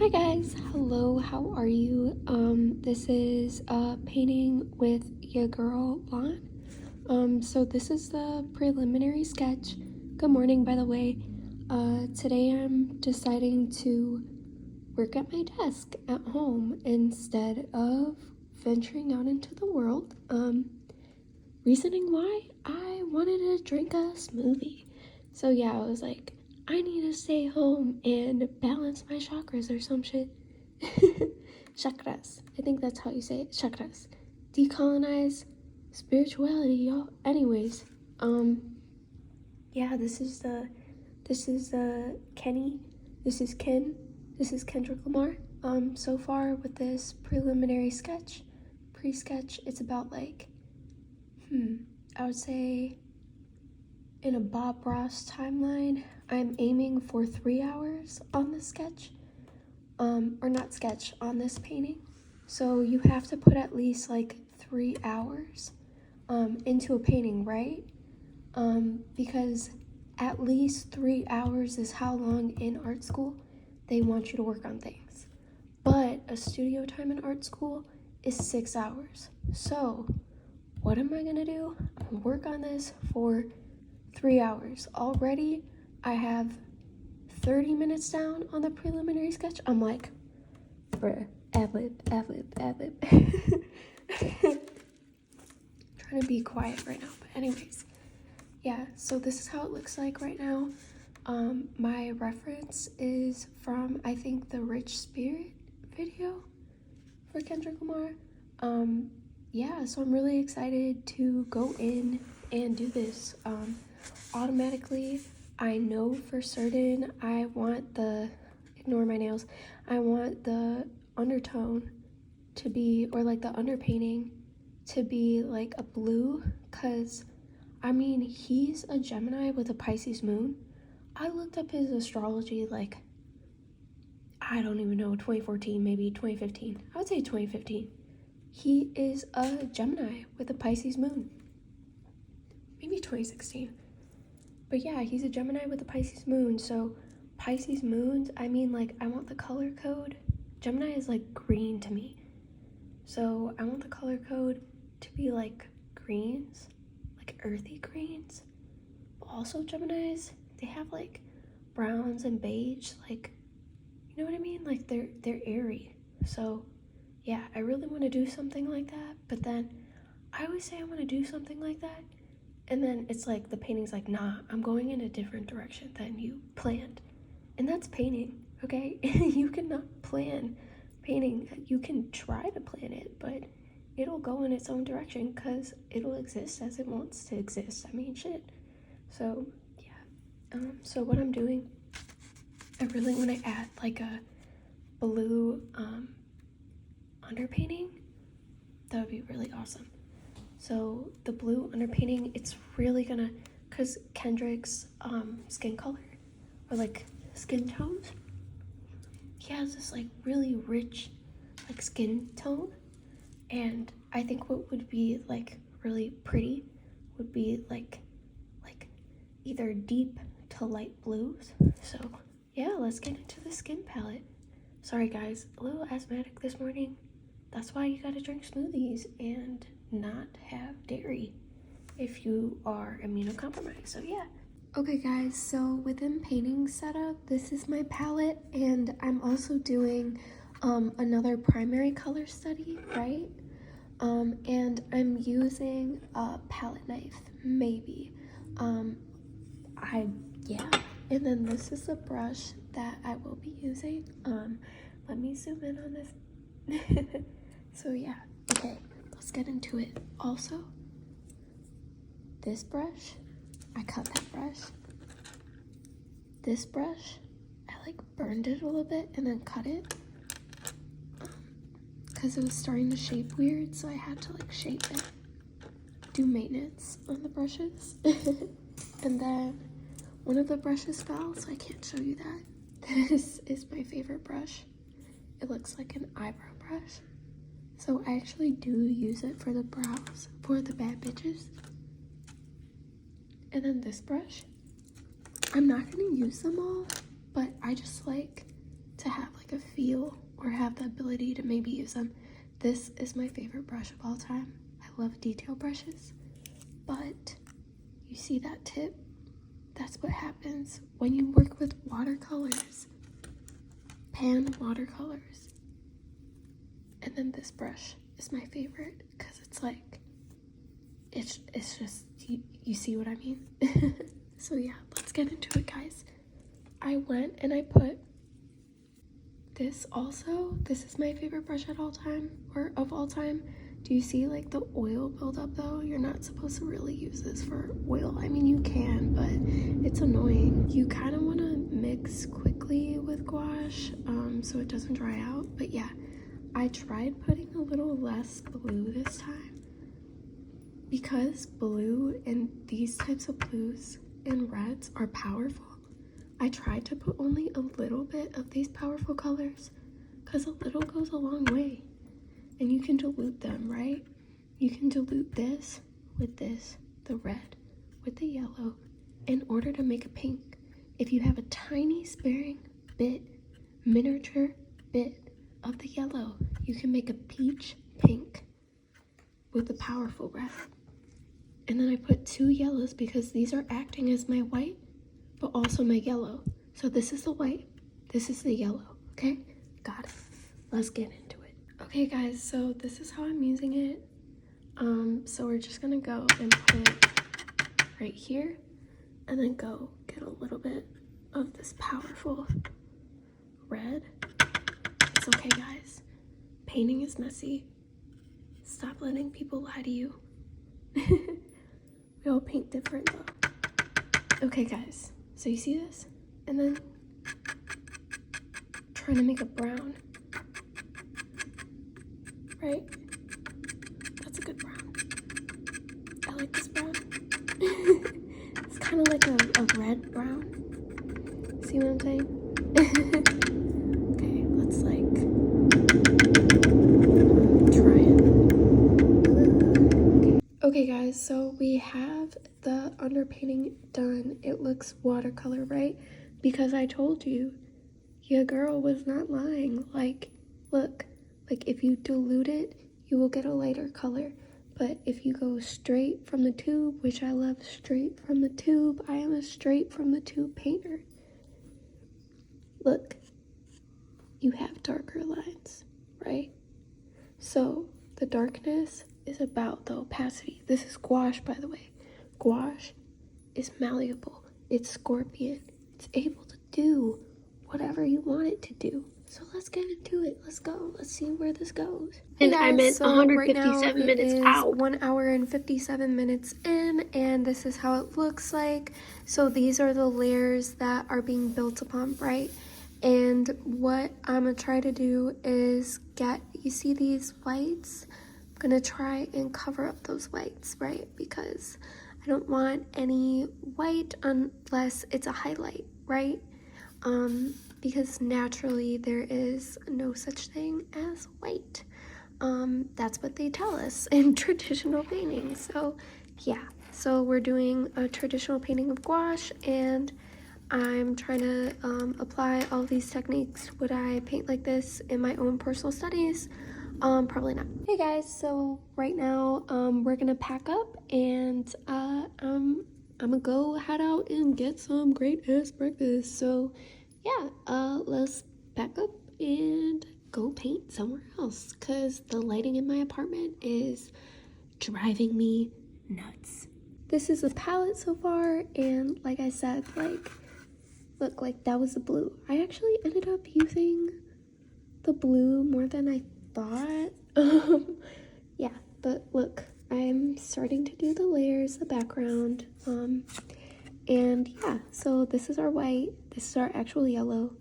Hi guys, hello, how are you? This is painting with your girl Lon. So this is the preliminary sketch. Good morning, by the way. Today I'm deciding to work at my desk at home instead of venturing out into the world. Reasoning why I wanted to drink a smoothie. So yeah, I was like, I need to stay home and balance my chakras or some shit. Chakras. I think that's how you say it. Chakras. Decolonize spirituality, y'all. Anyways, yeah, this is Kenny. This is Ken. This is Kendrick Lamar. So far with this preliminary sketch, pre-sketch, it's about like, I would say in a Bob Ross timeline, I'm aiming for 3 hours on this sketch. Or not sketch, on this painting. So you have to put at least like 3 hours into a painting, right? Because at least 3 hours is how long in art school they want you to work on things. But a studio time in art school is 6 hours. So what am I gonna do? I'm gonna work on this for 3 hours. Already I have 30 minutes down on the preliminary sketch. I'm like, bruh, ad-lib. Trying to be quiet right now, but anyways. Yeah, so this is how it looks like right now. My reference is from, I think, the Rich Spirit video for Kendrick Lamar. Yeah, so I'm really excited to go in and do this. Automatically, I know for certain I want ignore my nails, I want the undertone to be, or like the underpainting to be like a blue, because I mean, he's a Gemini with a Pisces moon. I looked up his astrology like, I don't even know, 2014, maybe 2015. I would say 2015. He is a Gemini with a Pisces moon. Maybe 2016. But yeah, he's a Gemini with a Pisces moon. So Pisces moons, I mean, like, I want the color code. Gemini is like green to me. So I want the color code to be like greens, like earthy greens. Also Geminis, they have like browns and beige, like, you know what I mean? Like they're airy. So yeah, I really want to do something like that, but then I always say I want to do something like that, and then it's like the painting's like, nah, I'm going in a different direction than you planned. And that's painting, okay? You cannot plan painting. You can try to plan it, but it'll go in its own direction because it'll exist as it wants to exist. I mean, shit. So yeah, so what I'm doing, I really want to add like a blue underpainting. That would be really awesome. So the blue underpainting, it's really gonna, cause Kendrick's skin color, or like skin tones, he has this like really rich like skin tone, and I think what would be like really pretty would be like either deep to light blues. So yeah, let's get into the skin palette. Sorry guys, a little asthmatic this morning. That's why you gotta drink smoothies and not have dairy if you are immunocompromised. So yeah. Okay guys, so within painting setup, this is my palette, and I'm also doing another primary color study, right? And I'm using a palette knife, maybe. Yeah. And then this is the brush that I will be using. Let me zoom in on this. So yeah, okay, let's get into it. Also, this brush, I cut that brush. This brush, I like burned it a little bit and then cut it. Because it was starting to shape weird, so I had to like shape it. Do maintenance on the brushes. And then one of the brushes fell, so I can't show you that. This is my favorite brush. It looks like an eyebrow brush. So I actually do use it for the brows, for the bad bitches. And then this brush, I'm not gonna use them all, but I just like to have like a feel or have the ability to maybe use them. This is my favorite brush of all time. I love detail brushes, but you see that tip? That's what happens when you work with watercolors, pan watercolors. And then this brush is my favorite because it's like, it's just, you see what I mean? So yeah, let's get into it, guys. I went and I put this also. This is my favorite brush at all time, or of all time. Do you see like the oil buildup though? You're not supposed to really use this for oil. I mean, you can, but it's annoying. You kind of want to mix quickly with gouache so it doesn't dry out. But yeah, I tried putting a little less blue this time because blue and these types of blues and reds are powerful. I tried to put only a little bit of these powerful colors because a little goes a long way. And you can dilute them, right? You can dilute this, the red, with the yellow, in order to make a pink. If you have a tiny sparing bit, miniature bit of the yellow, you can make a peach pink with the powerful red. And then I put 2 yellows because these are acting as my white, but also my yellow. So this is the white, this is the yellow, okay? Got it. Let's get into it. Okay guys, so this is how I'm using it. So we're just gonna go and put it right here and then go get a little bit of this powerful red. It's okay guys, painting is messy. Stop letting people lie to you. We all paint different though. Okay guys, so you see this? And then trying to make a brown. Right? That's a good brown. I like this brown. It's kind of like a red brown. See what I'm saying? Okay, let's like try it. Okay guys, so we have the underpainting done. It looks watercolor, right? Because I told you, your girl was not lying. Like, look. Like if you dilute it, you will get a lighter color. But if you go straight from the tube, which I love straight from the tube, I am a straight from the tube painter. Look, you have darker lines, right? So the darkness is about the opacity. This is gouache, by the way. Gouache is malleable. It's scorpion. It's able to do whatever you want it to do. So let's get into it. Let's go. Let's see where this goes. And I meant so 157 right now minutes out. 1 hour and 57 minutes in, and this is how it looks like. So these are the layers that are being built upon, right? And what I'm gonna try to do is you see these whites? I'm gonna try and cover up those whites, right? Because I don't want any white unless it's a highlight, right? Because naturally there is no such thing as white. That's what they tell us in traditional painting. So yeah, so we're doing a traditional painting of gouache, and I'm trying to apply all these techniques. Would I paint like this in my own personal studies? Probably not. Hey guys, so right now we're gonna pack up, and I'm gonna go head out and get some great ass breakfast. So yeah, let's pack up and go paint somewhere else because the lighting in my apartment is driving me nuts. This is the palette so far, and like I said, like, look, like that was the blue. I actually ended up using the blue more than I thought. Yeah, but look, I'm starting to do the layers, the background, and yeah, so this is our white, this is our actual yellow,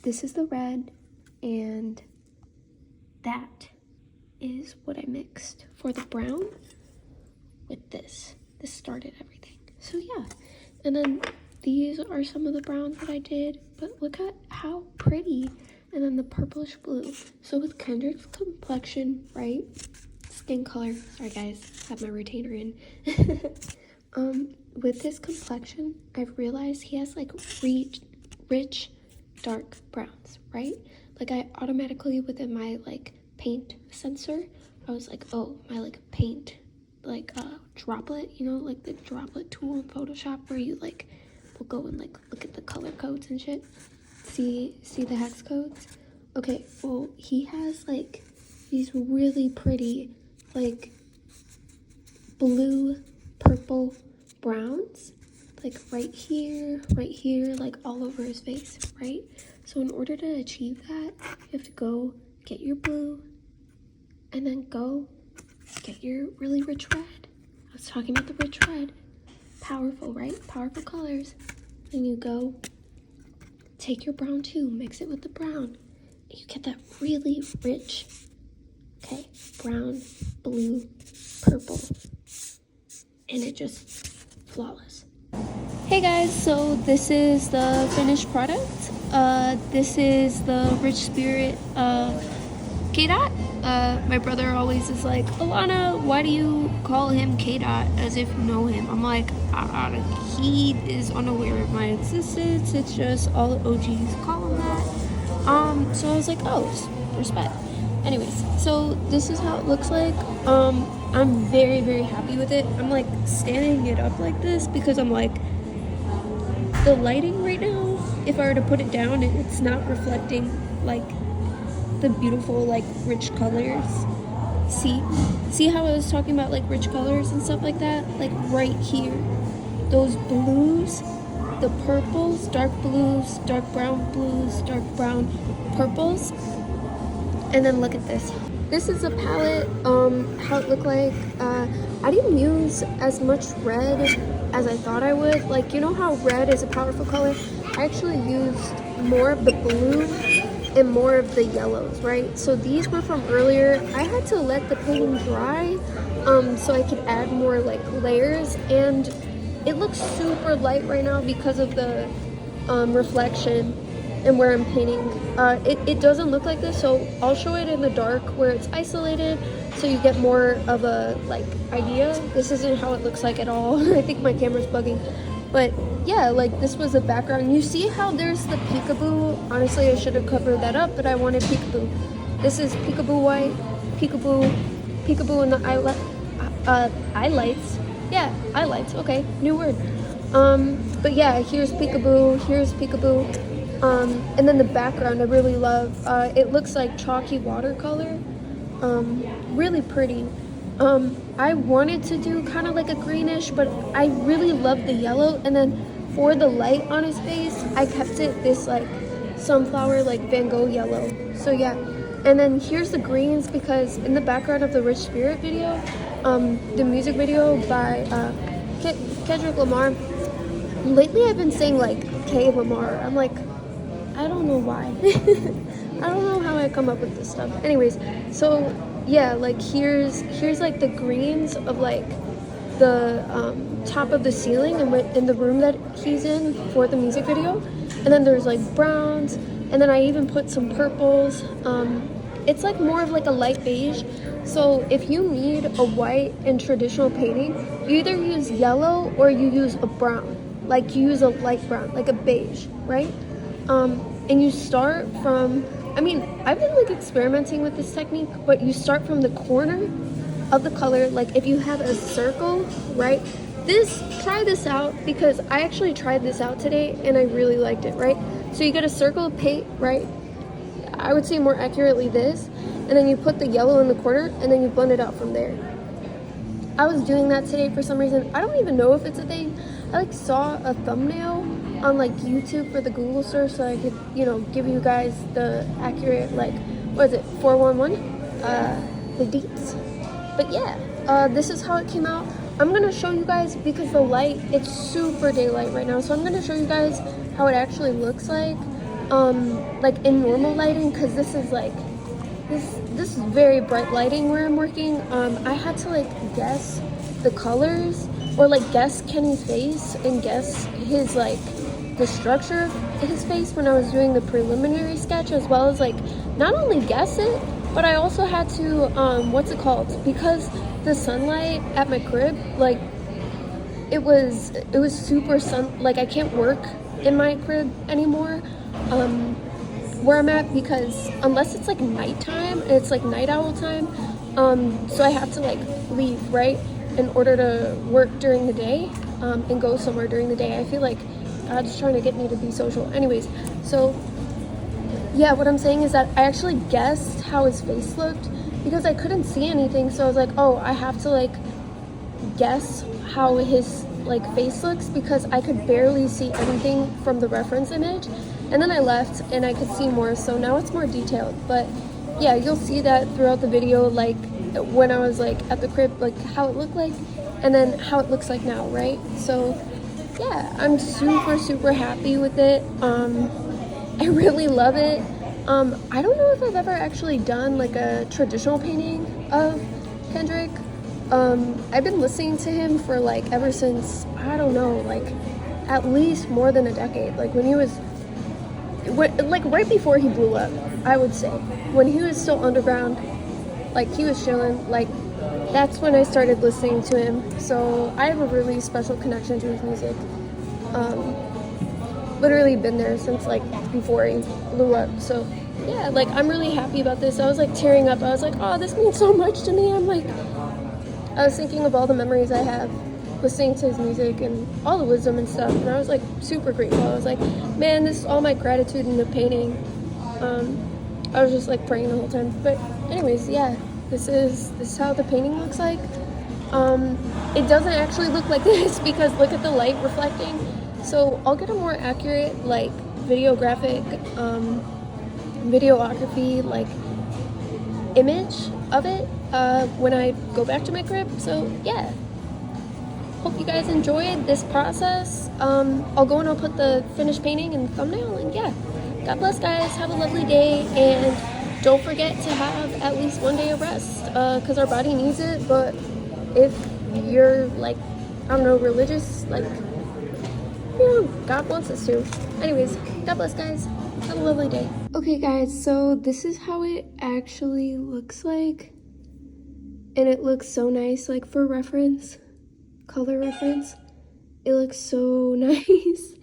this is the red, and that is what I mixed for the brown with this. This started everything. So yeah, and then these are some of the browns that I did, but look at how pretty. And then the purplish blue. So with Kendrick's complexion, right? Skin color. Sorry guys, have my retainer in. With his complexion, I've realized he has like rich dark browns, right? Like I automatically within my like paint sensor, I was like, oh, my like paint like droplet, you know, like the droplet tool in Photoshop where you like will go and like look at the color codes and shit. See the hex codes? Okay, well he has like these really pretty like blue, purple browns, like right here, like all over his face, right? So in order to achieve that, you have to go get your blue and then go get your really rich red. I was talking about the rich red. Powerful, right? Powerful colors. And you go take your brown too, mix it with the brown, and you get that really rich, okay, brown, blue, purple, and it just flawless. Hey guys, so this is the finished product. This is the Rich Spirit K-Dot. My brother always is like, Alana, why do you call him K-Dot as if you know him? I'm like, he is unaware of my existence. It's just all the OGs call him that. So I was like, oh, respect. Anyways, so this is how it looks like. I'm very, very happy with it. I'm like standing it up like this because I'm like, the lighting right now, if I were to put it down, it's not reflecting like the beautiful like rich colors. See how I was talking about like rich colors and stuff like that? Like right here, those blues, the purples, dark blues, dark brown purples. And then look at this. This is a palette, how it looked like. I didn't use as much red as I thought I would. Like, you know how red is a powerful color? I actually used more of the blue and more of the yellows, right? So these were from earlier. I had to let the painting dry so I could add more like layers, and it looks super light right now because of the reflection and where I'm painting. It doesn't look like this, so I'll show it in the dark where it's isolated so you get more of a like idea. This isn't how it looks like at all. I think my camera's bugging, but yeah, like this was the background. You see how there's the peekaboo? Honestly, I should have covered that up, but I wanted peekaboo. This is peekaboo white, peekaboo in the highlights. Yeah, highlights, okay, new word. But yeah, here's peekaboo, and then the background I really love. It looks like chalky watercolor, really pretty. I wanted to do kind of like a greenish, but I really love the yellow, and then for the light on his face, I kept it this like sunflower, like Van Gogh yellow. So yeah, and then here's the greens because in the background of the Rich Spirit video, the music video by Kendrick Lamar, lately I've been saying like K Lamar. I'm like, I don't know why. I don't know how I come up with this stuff. Anyways, so yeah, like here's like the greens of like the top of the ceiling and in the room that he's in for the music video, and then there's like browns, and then I even put some purples. It's like more of like a light beige. So if you need a white in traditional painting, you either use yellow or you use a brown. Like you use a light brown, like a beige, right? And you start from, I mean, I've been like experimenting with this technique, but you start from the corner of the color. Like if you have a circle, right? Try this out because I actually tried this out today and I really liked it, right? So you get a circle of paint, right? I would say more accurately this, and then you put the yellow in the corner and then you blend it out from there. I was doing that today for some reason. I don't even know if it's a thing. I like saw a thumbnail on like YouTube for the Google search so I could, you know, give you guys the accurate, like, what is it, 411? The deets. But yeah, this is how it came out. I'm gonna show you guys because the light, it's super daylight right now, so I'm gonna show you guys how it actually looks like in normal lighting, because this is like, this is very bright lighting where I'm working. I had to like guess the colors, or like guess Kenny's face and guess his like the structure of his face when I was doing the preliminary sketch, as well as like not only guess it, but I also had to what's it called, because the sunlight at my crib, like it was super like I can't work in my crib anymore where I'm at, because unless it's like nighttime and it's like night owl time, so I have to like leave, right, in order to work during the day, and go somewhere during the day. I feel like God's trying to get me to be social. Anyways, so yeah, what I'm saying is that I actually guessed how his face looked because I couldn't see anything. So I was like, oh, I have to like guess how his like face looks because I could barely see anything from the reference image. And then I left and I could see more, so now it's more detailed. But yeah, you'll see that throughout the video, like when I was like at the crib, like how it looked like, and then how it looks like now, right? So yeah, I'm super happy with it. I really love it. I don't know if I've ever actually done like a traditional painting of Kendrick. I've been listening to him for like ever since, I don't know, like at least more than a decade. Like when he was, like right before he blew up, I would say. When he was still underground, like he was chilling, like that's when I started listening to him. So I have a really special connection to his music. Literally been there since like before he blew up. So yeah, like I'm really happy about this. I was like tearing up. I was like, oh, this means so much to me. I was thinking of all the memories I have listening to his music and all the wisdom and stuff, and I was like super grateful. I was like, man, this is all my gratitude in the painting. I was just like praying the whole time. But anyways, yeah, this is how the painting looks like. It doesn't actually look like this because look at the light reflecting. So I'll get a more accurate like videography like image of it when I go back to my crib. So yeah, hope you guys enjoyed this process. I'll go and I'll put the finished painting in the thumbnail, and yeah, God bless guys, have a lovely day, and don't forget to have at least one day of rest because our body needs it. But if you're like, I don't know, religious, like, you know, God wants us to. Anyways, God bless guys, have a lovely day. Okay guys, so this is how it actually looks like, and it looks so nice, like for reference, color reference, it looks so nice.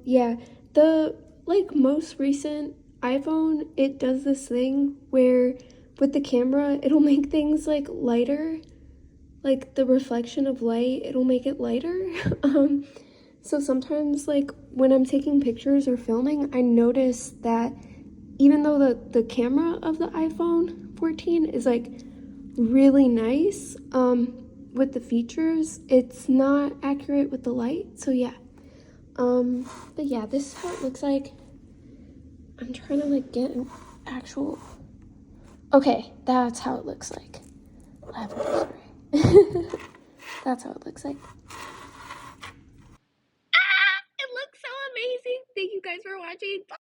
Yeah, the like most recent iPhone, it does this thing where with the camera it'll make things like lighter, like the reflection of light, it'll make it lighter. So sometimes like when I'm taking pictures or filming, I notice that even though the camera of the iPhone 14 is like really nice with the features, it's not accurate with the light. So yeah, but yeah, this is how it looks like. I'm trying to like get an actual, okay, that's how it looks like. That's how it looks like. It looks so amazing. Thank you guys for watching. Bye.